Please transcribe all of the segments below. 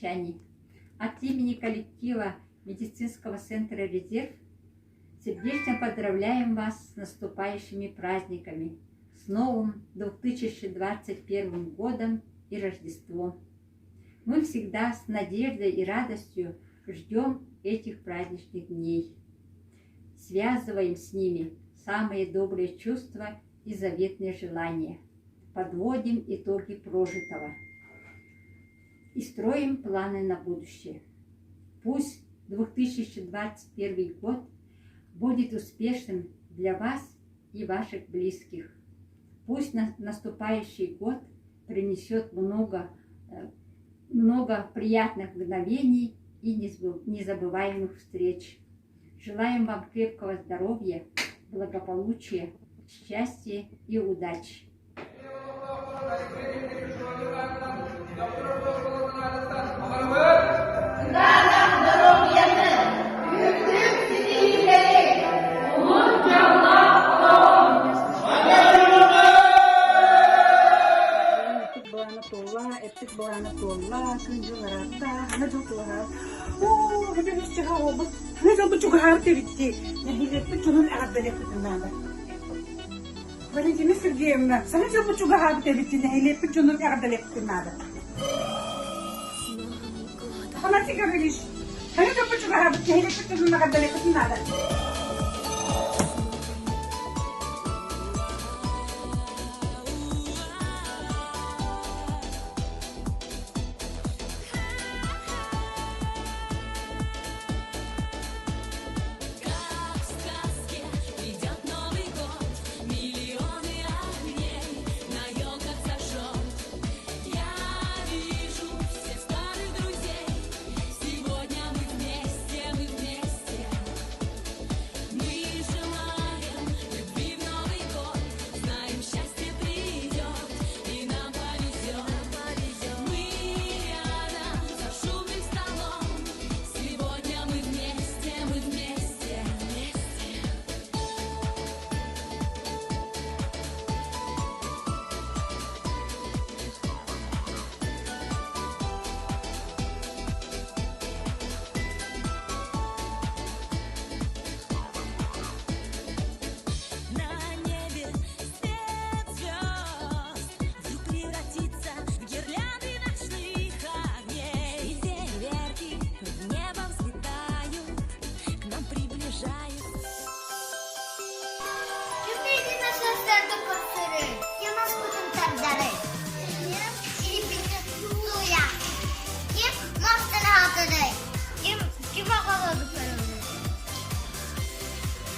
прощание. От имени коллектива медицинского центра «Резерв» сердечно поздравляем вас с наступающими праздниками, с новым 2021 годом и Рождеством. Мы всегда с надеждой и радостью ждем этих праздничных дней. Связываем с ними самые добрые чувства и заветные желания. Подводим итоги прожитого и строим планы на будущее. Пусть 2021 год будет успешным для вас и ваших близких. Пусть наступающий год принесет много приятных мгновений и незабываемых встреч. Желаем вам крепкого здоровья, благополучия, счастья и удачи. Ettik Boranatullah, Kunjularata, Nadutullah. Oh, hadi nasıl hava? Ne zaman çok harika bitti. Ne bileyim, şunun ağzıyla kutunada. Böyle yine sırgıyım ben. Sana çok harika bitti. Ne bileyim, şunun ağzıyla kutunada. Sana sigara iş. Sana çok harika bitti. Ne bileyim, şunun ağzıyla kutunada.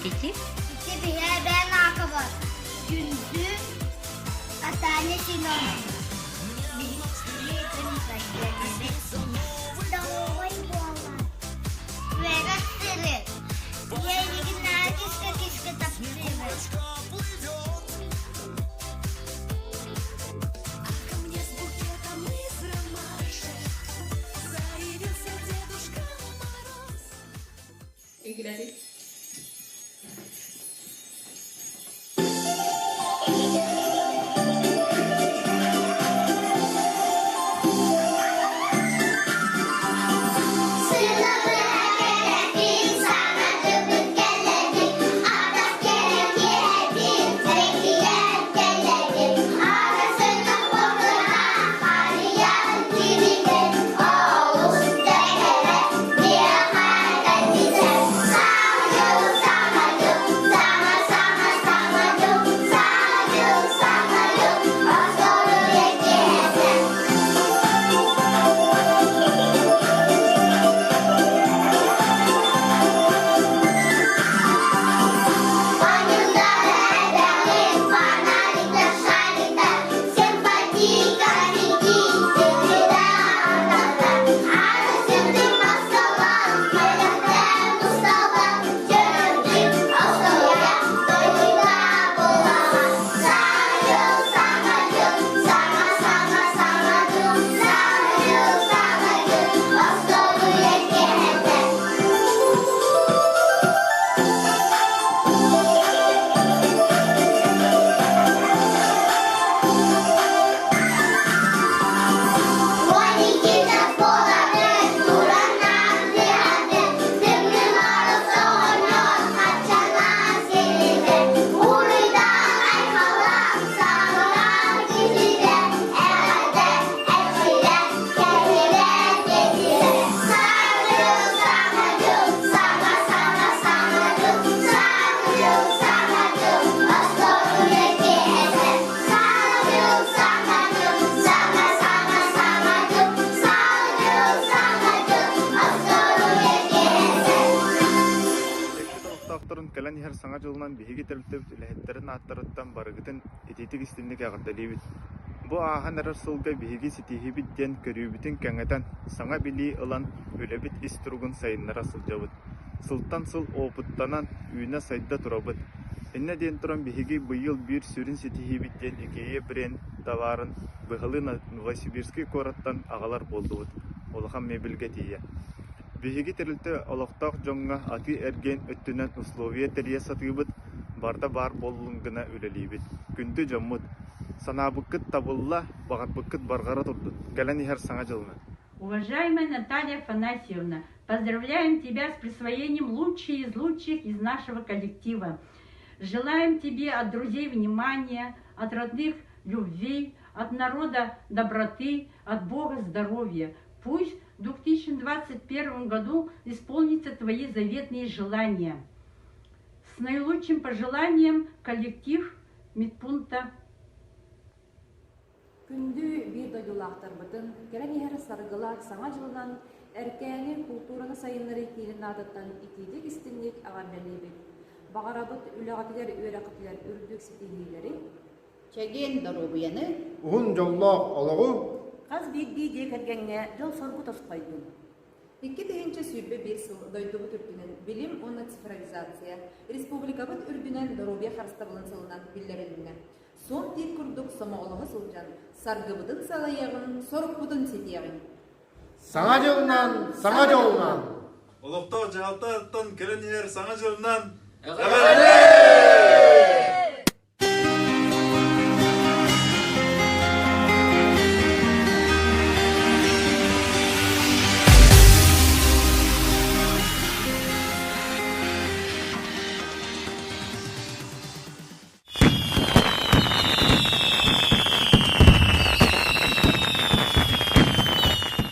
İki. İki bir ben akabı. Gündü. Atane sinon. İlgiledik. кэлэн иһэр саҥа дьылынан биһиги тэлбитэ үлэһэттерин ааттарыттан барыгытын ититик истинник аҕардалиибит. Бу ааһан эрэр сылга биһиги ситиһибит диэн көрүүбүтүн кэҥэтэн саҥа билии ылан үлэбит ис туругун сайыннара сылдьабыт. Сылтан сыл оопуттанан үүнэ сайда турабыт. Инне диэн туран биһиги быйыл биир сүрүн ситиһибит диэн икейе бирен табаарын быһылы Новосибирский кораттан аҕалар болдубут. Улахан мебелге тиийэ. Биһиги тирилтэ олохтоох дьоҥҥа аты эрген өттүнэн условия тэрие сатыыбыт, барда бар боллун гына үлэлиибит. Күндү дьоммут. Санаабыккыт табылла, бағарбыккыт баргара турдут. Кэлэн иһэр саҥа дьылына. Уважаемая Наталья Афанасьевна, поздравляем тебя с присвоением лучшей из лучших из нашего коллектива. Желаем тебе от друзей внимания, от родных любви, от народа доброты, от Бога здоровья. Пусть в 2021 году исполнятся твои заветные желания. С наилучшим пожеланием коллектив медпункта. Күндү бир дойдулаахтар бытын, келен иһэр саргылаак саҥа жылынан эркээни культураны сайыннары киилин атыттан итидик истинник аҕардалиибит. Бағарабыт үлэҕатилэр үөрэхтилэр үрдүк ситиһиилэри. Чеген дорубуяны. Уһун жоллоох олоҕу Каз биирдии дии кэргэҥҥэ дьол соргу тоспойдун. Икки тиһинче сүүрбэ бир сыл дойдубут үрдүнэн билим уна цифровизация, республикабыт үрдүнэн доробия харыстабылын сылынан биллериннэ. Сон тиит курдук сомоолоһу сылдьан, саргыбытын салайагын, сорукбутун ситиягын. саҥа дьылынан саҥа дьолунан. Олохтоох жаалтааттан кэлэн иһэр саҥа дьылынан